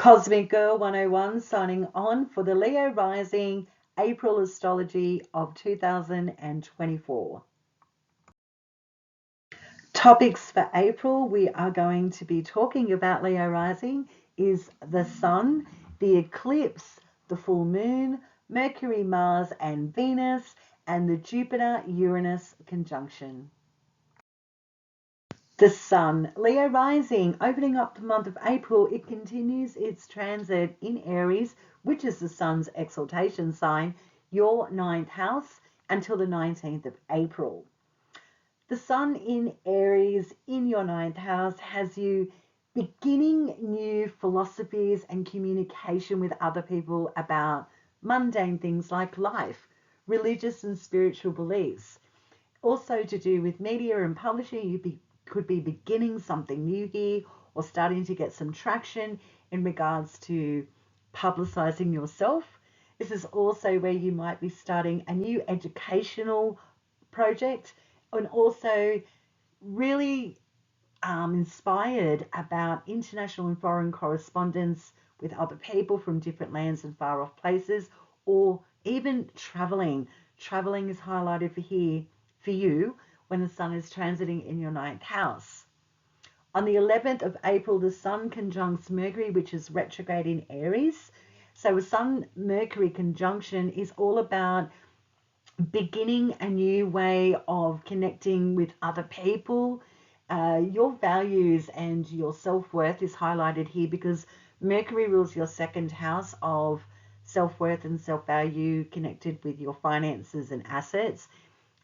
Cosmic Girl 101 signing on for the Leo Rising April Astrology of 2024. Topics for April we are going to be talking about Leo Rising is the Sun, the Eclipse, the Full Moon, Mercury, Mars and Venus, and the Jupiter-Uranus conjunction. The Sun, Leo Rising, opening up the month of April, it continues its transit in Aries, which is the Sun's exaltation sign, your 9th house, until the 19th of April. The Sun in Aries in your 9th house has you beginning new philosophies and communication with other people about mundane things like life, religious and spiritual beliefs. Also to do with media and publishing, you could be beginning something new here or starting to get some traction in regards to publicizing yourself. This is also where you might be starting a new educational project and also really inspired about international and foreign correspondence with other people from different lands and far off places, or even traveling. Traveling is highlighted for you when the Sun is transiting in your 9th house. On the 11th of April, the Sun conjuncts Mercury, which is retrograde in Aries. So a Sun-Mercury conjunction is all about beginning a new way of connecting with other people. Your values and your self-worth is highlighted here because Mercury rules your 2nd house of self-worth and self-value connected with your finances and assets.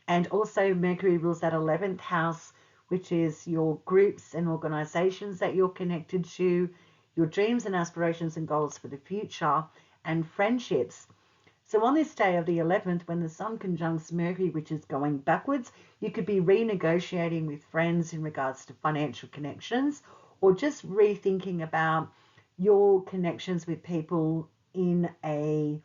And also Mercury rules that 11th house, which is your groups and organizations that you're connected to, your dreams and aspirations and goals for the future, and friendships. So on this day of the 11th, when the Sun conjuncts Mercury, which is going backwards, you could be renegotiating with friends in regards to financial connections, or just rethinking about your connections with people in a,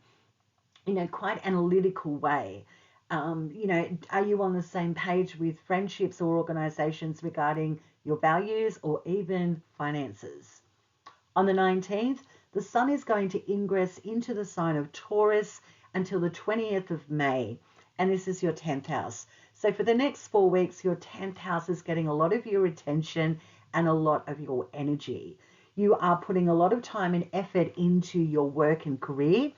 quite analytical way. Are you on the same page with friendships or organizations regarding your values or even finances? On the 19th, the Sun is going to ingress into the sign of Taurus until the 20th of May, and this is your 10th house. So for the next 4 weeks, your 10th house is getting a lot of your attention and a lot of your energy. You are putting a lot of time and effort into your work and career.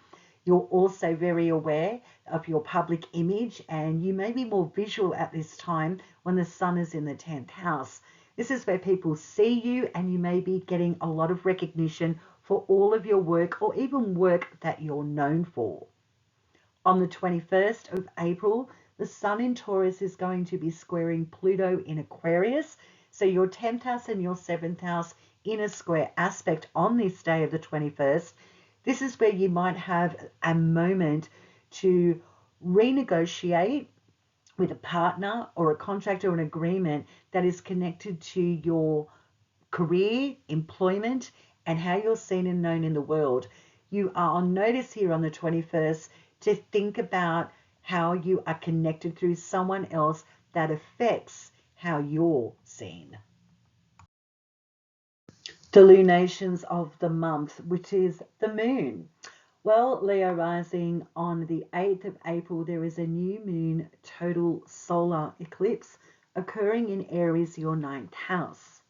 You're also very aware of your public image, and you may be more visual at this time when the Sun is in the 10th house. This is where people see you, and you may be getting a lot of recognition for all of your work or even work that you're known for. On the 21st of April, the Sun in Taurus is going to be squaring Pluto in Aquarius. So your 10th house and your 7th house in a square aspect on this day of the 21st. This is where you might have a moment to renegotiate with a partner or a contract or an agreement that is connected to your career, employment, and how you're seen and known in the world. You are on notice here on the 21st to think about how you are connected through someone else that affects how you're seen. The lunations of the month, which is the moon. Well, Leo Rising, on the 8th of April, there is a new moon total solar eclipse occurring in Aries, your 9th house.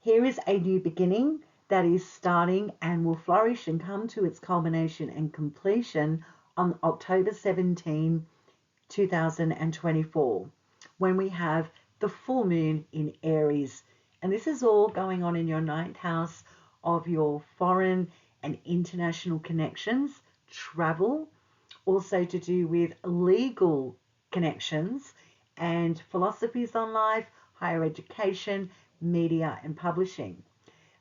Here is a new beginning that is starting and will flourish and come to its culmination and completion on October 17, 2024, when we have the full moon in Aries. And this is all going on in your 9th house of your foreign and international connections, travel, also to do with legal connections and philosophies on life, higher education, media and publishing.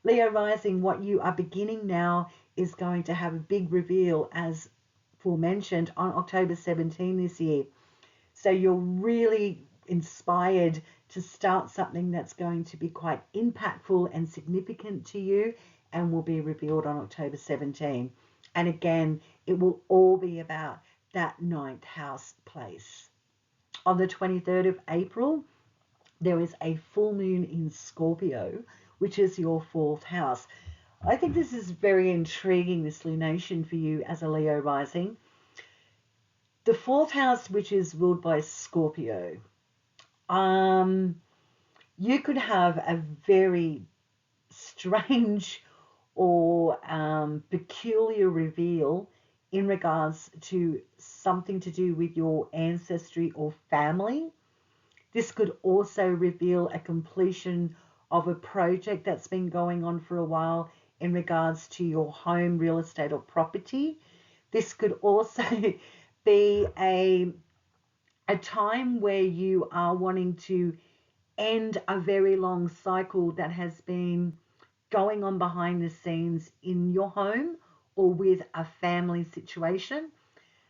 Leo Rising, what you are beginning now is going to have a big reveal, as aforementioned, on October 17 this year. So you're really inspired to start something that's going to be quite impactful and significant to you, and will be revealed on October 17. And again, it will all be about that 9th house place. On the 23rd of April, there is a full moon in Scorpio, which is your 4th house. I think this is very intriguing, this lunation for you as a Leo rising. The fourth house, which is ruled by Scorpio, you could have a very strange or peculiar reveal in regards to something to do with your ancestry or family. This could also reveal a completion of a project that's been going on for a while in regards to your home, real estate, or property. This could also be a time where you are wanting to end a very long cycle that has been going on behind the scenes in your home or with a family situation.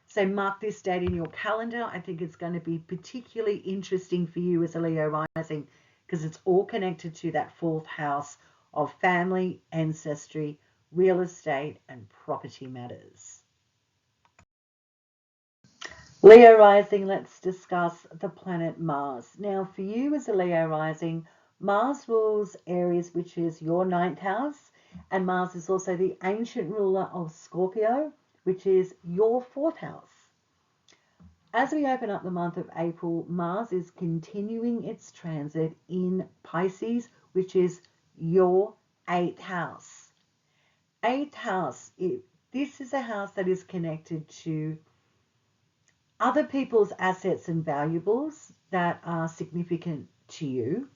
So mark this date in your calendar. I think it's going to be particularly interesting for you as a Leo rising because it's all connected to that fourth house of family, ancestry, real estate, and property matters. Leo rising, let's discuss the planet Mars. Now, for you as a Leo rising, Mars rules Aries, which is your ninth house, and Mars is also the ancient ruler of Scorpio, which is your fourth house. As we open up the month of April, Mars is continuing its transit in Pisces, which is your eighth house. Eighth house, this is a house that is connected to other people's assets and valuables that are significant to you,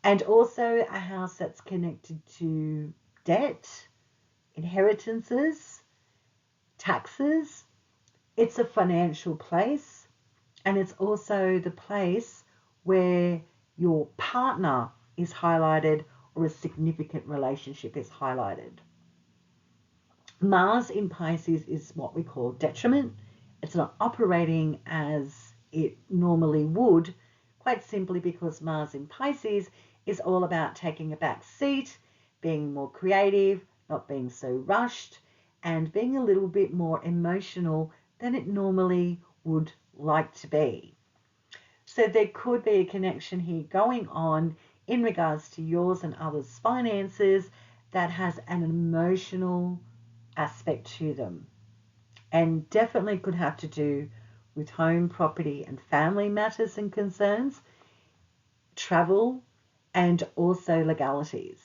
and also a house that's connected to debt, inheritances, taxes. It's a financial place, and it's also the place where your partner is highlighted or a significant relationship is highlighted. Mars in Pisces is what we call detriment. It's not operating as it normally would, quite simply because Mars in Pisces is all about taking a back seat, being more creative, not being so rushed, and being a little bit more emotional than it normally would like to be. So there could be a connection here going on in regards to yours and others' finances that has an emotional aspect to them, and definitely could have to do with home, property, and family matters and concerns, travel, and also legalities.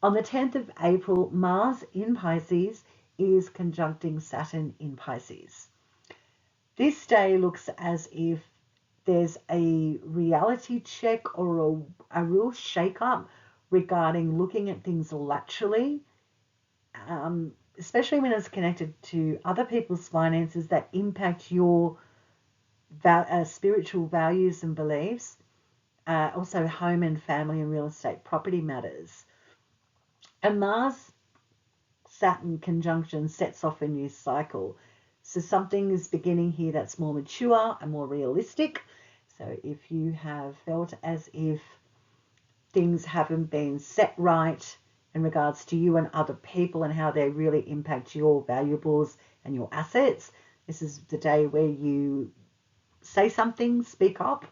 On the 10th of April, Mars in Pisces is conjuncting Saturn in Pisces. This day looks as if there's a reality check or a real shake-up regarding looking at things laterally, especially when it's connected to other people's finances that impact your spiritual values and beliefs, also home and family and real estate property matters. A Mars Saturn conjunction sets off a new cycle. So something is beginning here that's more mature and more realistic. So if you have felt as if things haven't been set right in regards to you and other people and how they really impact your valuables and your assets, this is the day where you say something, speak up,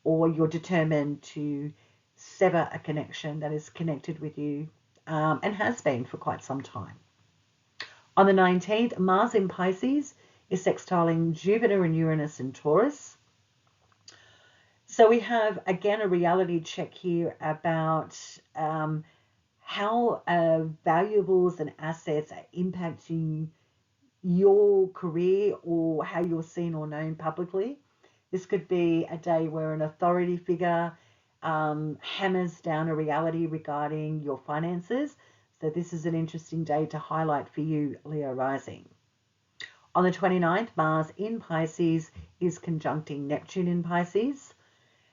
or you're determined to sever a connection that is connected with you and has been for quite some time. On the 19th, Mars in Pisces is sextiling Jupiter and Uranus in Taurus. So we have, again, a reality check here about how valuables and assets are impacting your career or how you're seen or known publicly. This could be a day where an authority figure hammers down a reality regarding your finances. So this is an interesting day to highlight for you, Leo rising. On the 29th, Mars in Pisces is conjuncting Neptune in Pisces.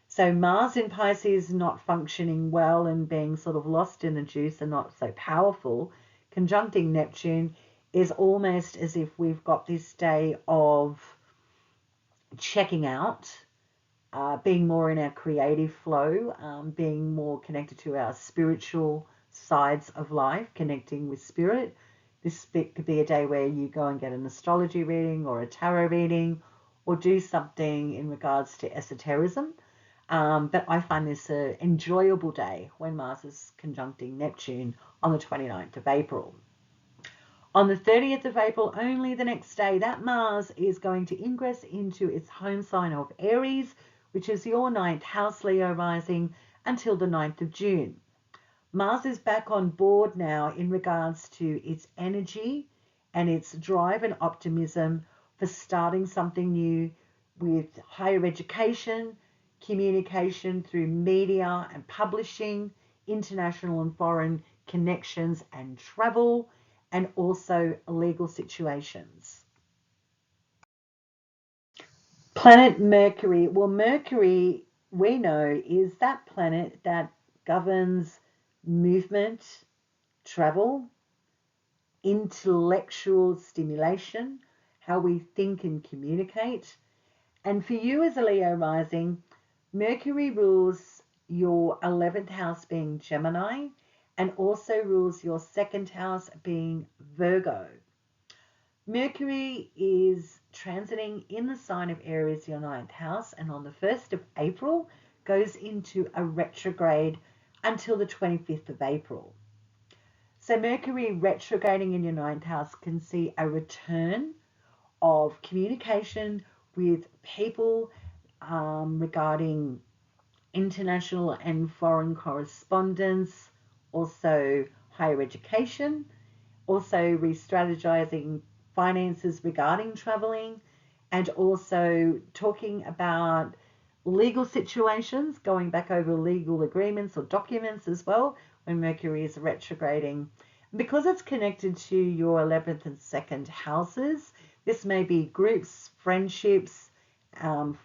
So Mars in Pisces not functioning well and being sort of lost in the juice and not so powerful, conjuncting Neptune is almost as if we've got this day of checking out, being more in our creative flow, being more connected to our spiritual sides of life, connecting with spirit. This could be a day where you go and get an astrology reading or a tarot reading or do something in regards to esotericism. But I find this an enjoyable day when Mars is conjuncting Neptune on the 29th of April. On the 30th of April, only the next day, that Mars is going to ingress into its home sign of Aries, which is your 9th house, Leo rising, until the 9th of June. Mars is back on board now in regards to its energy and its drive and optimism for starting something new with higher education, communication through media and publishing, international and foreign connections and travel, and also legal situations. Planet Mercury. Well, Mercury, we know, is that planet that governs movement, travel, intellectual stimulation, how we think and communicate. And for you as a Leo rising, Mercury rules your 11th house being Gemini and also rules your 2nd house being Virgo. Mercury is transiting in the sign of Aries, your 9th house, and on the 1st of April goes into a retrograde until the 25th of April. So Mercury retrograding in your 9th house can see a return of communication with people regarding international and foreign correspondence, also higher education, also re-strategizing finances regarding traveling, and also talking about legal situations, going back over legal agreements or documents as well when Mercury is retrograding. Because it's connected to your 11th and 2nd houses, this may be groups, friendships,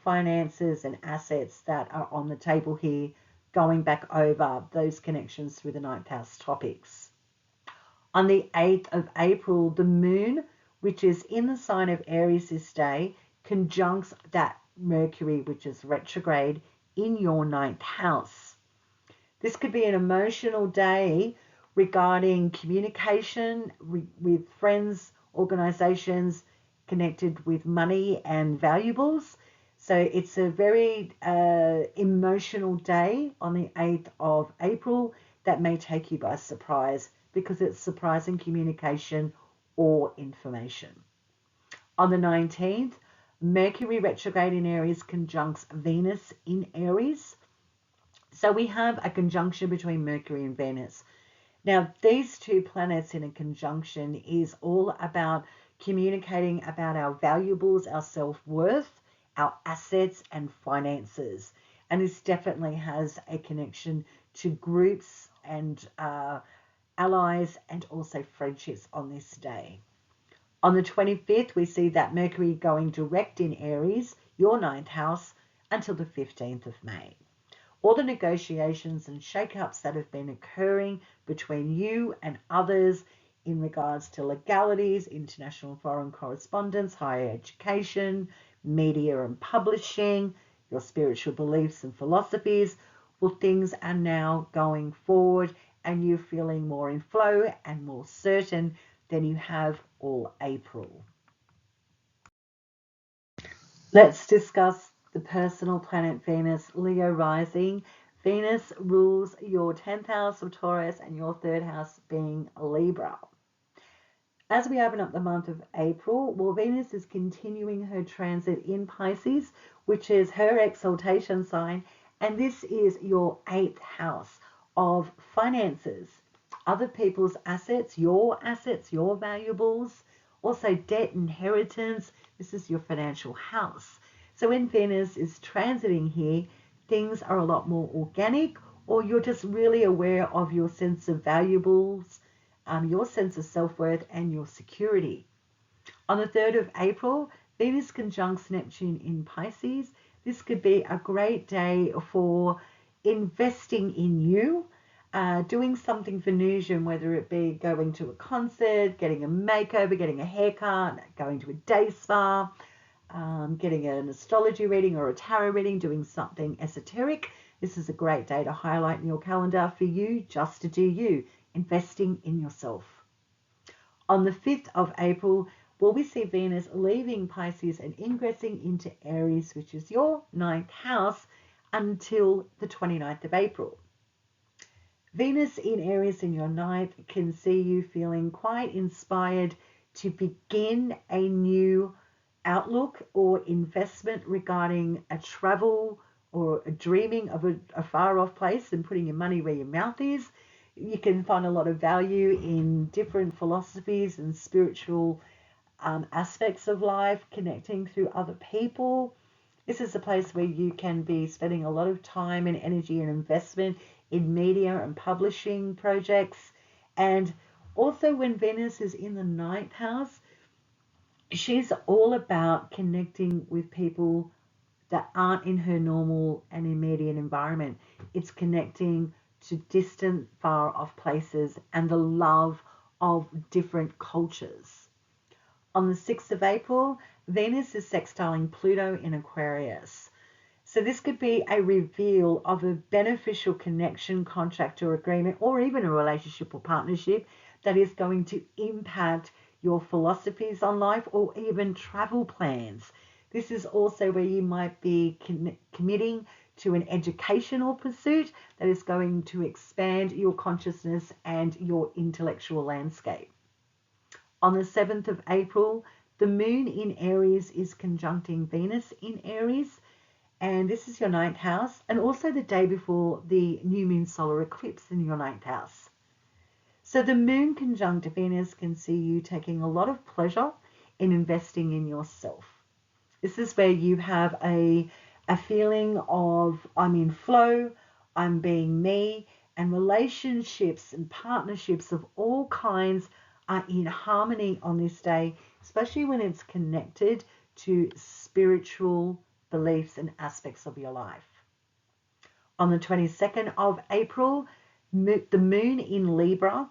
finances and assets that are on the table here, going back over those connections through the 9th house topics. On the 8th of April, the moon, which is in the sign of Aries this day, conjuncts that Mercury, which is retrograde, in your 9th house. This could be an emotional day regarding communication with friends, organizations connected with money and valuables. So it's a very emotional day on the 8th of April that may take you by surprise because it's surprising communication or information. On the 19th, Mercury retrograde in Aries conjuncts Venus in Aries. So we have a conjunction between Mercury and Venus. Now, these two planets in a conjunction is all about communicating about our valuables, our self-worth, our assets and finances. And this definitely has a connection to groups and allies and also friendships on this day. On the 25th, we see that Mercury going direct in Aries, your 9th house, until the 15th of May. All the negotiations and shake-ups that have been occurring between you and others in regards to legalities, international and foreign correspondence, higher education, media and publishing, your spiritual beliefs and philosophies, well, things are now going forward and you're feeling more in flow and more certain than you have all April. Let's discuss the personal planet Venus, Leo rising. Venus rules your 10th house of Taurus and your 3rd house being Libra. As we open up the month of April, well, Venus is continuing her transit in Pisces, which is her exaltation sign, and this is your 8th house of finances, other people's assets, your valuables, also debt, inheritance. This is your financial house. So when Venus is transiting here, things are a lot more organic, or you're just really aware of your sense of valuables, your sense of self-worth and your security. On the 3rd of April, Venus conjuncts Neptune in Pisces. This could be a great day for investing in you, doing something Venusian, whether it be going to a concert, getting a makeover, getting a haircut, going to a day spa, getting an astrology reading or a tarot reading, doing something esoteric. This is a great day to highlight in your calendar for you, just to do you, investing in yourself. On the 5th of April, will we see Venus leaving Pisces and ingressing into Aries, which is your 9th house, until the 29th of April. Venus in Aries in your ninth can see you feeling quite inspired to begin a new outlook or investment regarding a travel or a dreaming of a far off place and putting your money where your mouth is. You can find a lot of value in different philosophies and spiritual aspects of life, connecting through other people. This is a place where you can be spending a lot of time and energy and investment in media and publishing projects. And also when Venus is in the ninth house, she's all about connecting with people that aren't in her normal and immediate environment. It's connecting to distant, far off places and the love of different cultures. On the 6th of April, Venus is sextiling Pluto in Aquarius. So this could be a reveal of a beneficial connection, contract or agreement, or even a relationship or partnership that is going to impact your philosophies on life or even travel plans. This is also where you might be committing to an educational pursuit that is going to expand your consciousness and your intellectual landscape. On the 7th of April, the moon in Aries is conjuncting Venus in Aries, and this is your ninth house, and also the day before the new moon solar eclipse in your ninth house. So the moon conjunct Venus can see you taking a lot of pleasure in investing in yourself. This is where you have a feeling of I'm in flow, I'm being me, and relationships and partnerships of all kinds are in harmony on this day, especially when it's connected to spiritual beliefs and aspects of your life. On the 22nd of April, the moon in Libra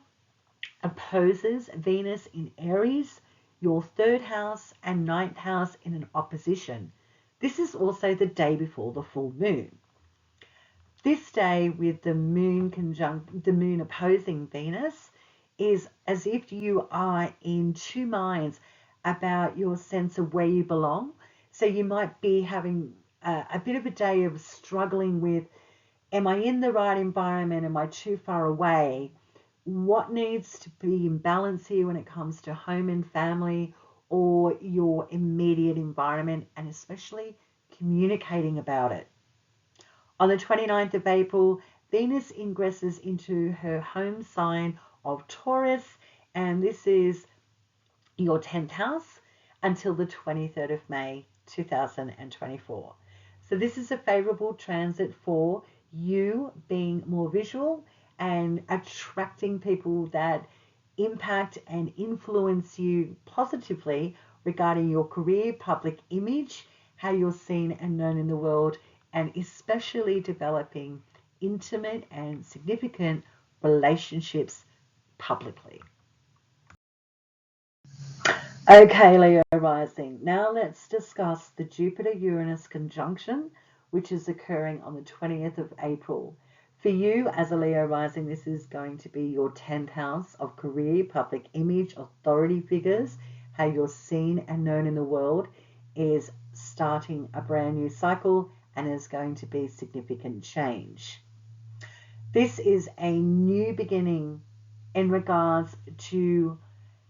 opposes Venus in Aries, your third house and ninth house in an opposition. This is also the day before the full moon. This day with the moon opposing Venus is as if you are in two minds about your sense of where you belong. So you might be having a bit of a day of struggling with, am I in the right environment? Am I too far away? What needs to be in balance here when it comes to home and family or your immediate environment, and especially communicating about it. On the 29th of April, Venus ingresses into her home sign of Taurus, and this is your 10th house until the 23rd of May 2024. So this is a favorable transit for you being more visual and attracting people that impact and influence you positively regarding your career, public image, how you're seen and known in the world, and especially developing intimate and significant relationships publicly. Okay, Leo rising. Now let's discuss the Jupiter-Uranus conjunction, which is occurring on the 20th of April. For you as a Leo rising, this is going to be your 10th house of career, public image, authority figures, how you're seen and known in the world is starting a brand new cycle and is going to be significant change. This is a new beginning in regards to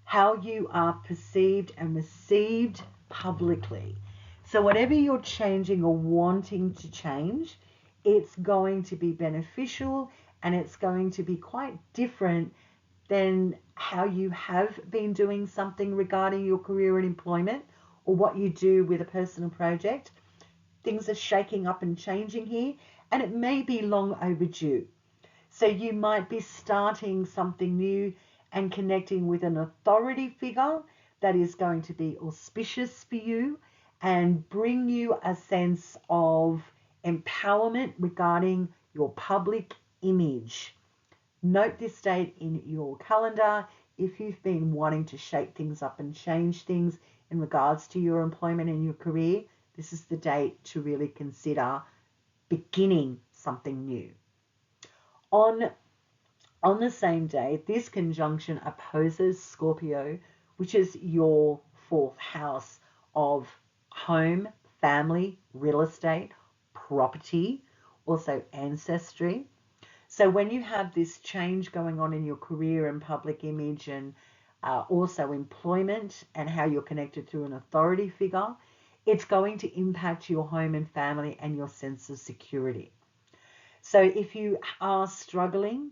how you are perceived and received publicly. So whatever you're changing or wanting to change, it's going to be beneficial and it's going to be quite different than how you have been doing something regarding your career and employment or what you do with a personal project. Things are shaking up and changing here, and it may be long overdue. So you might be starting something new and connecting with an authority figure that is going to be auspicious for you and bring you a sense of empowerment regarding your public image. Note this date in your calendar if you've been wanting to shake things up and change things in regards to your employment and your career. This is the date to really consider beginning something new. On the same day, this conjunction opposes Scorpio, which is your fourth house of home, family, real estate, property, also ancestry. So when you have this change going on in your career and public image, and also employment and how you're connected through an authority figure, it's going to impact your home and family and your sense of security. So if you are struggling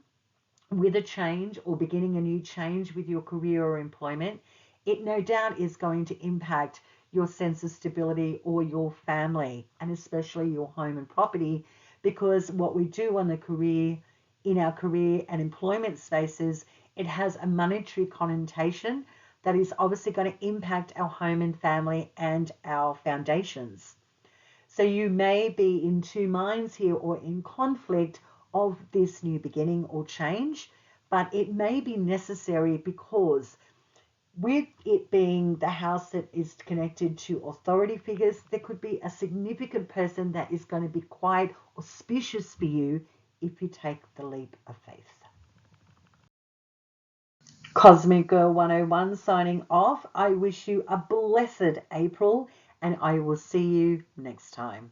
with a change or beginning a new change with your career or employment, it no doubt is going to impact your sense of stability or your family, and especially your home and property, because what we do on the career, in our career and employment spaces, it has a monetary connotation that is obviously going to impact our home and family and our foundations. So you may be in two minds here or in conflict of this new beginning or change, but it may be necessary because with it being the house that is connected to authority figures, there could be a significant person that is going to be quite auspicious for you if you take the leap of faith. Cosmic Girl 101 signing off. I wish you a blessed April, and I will see you next time.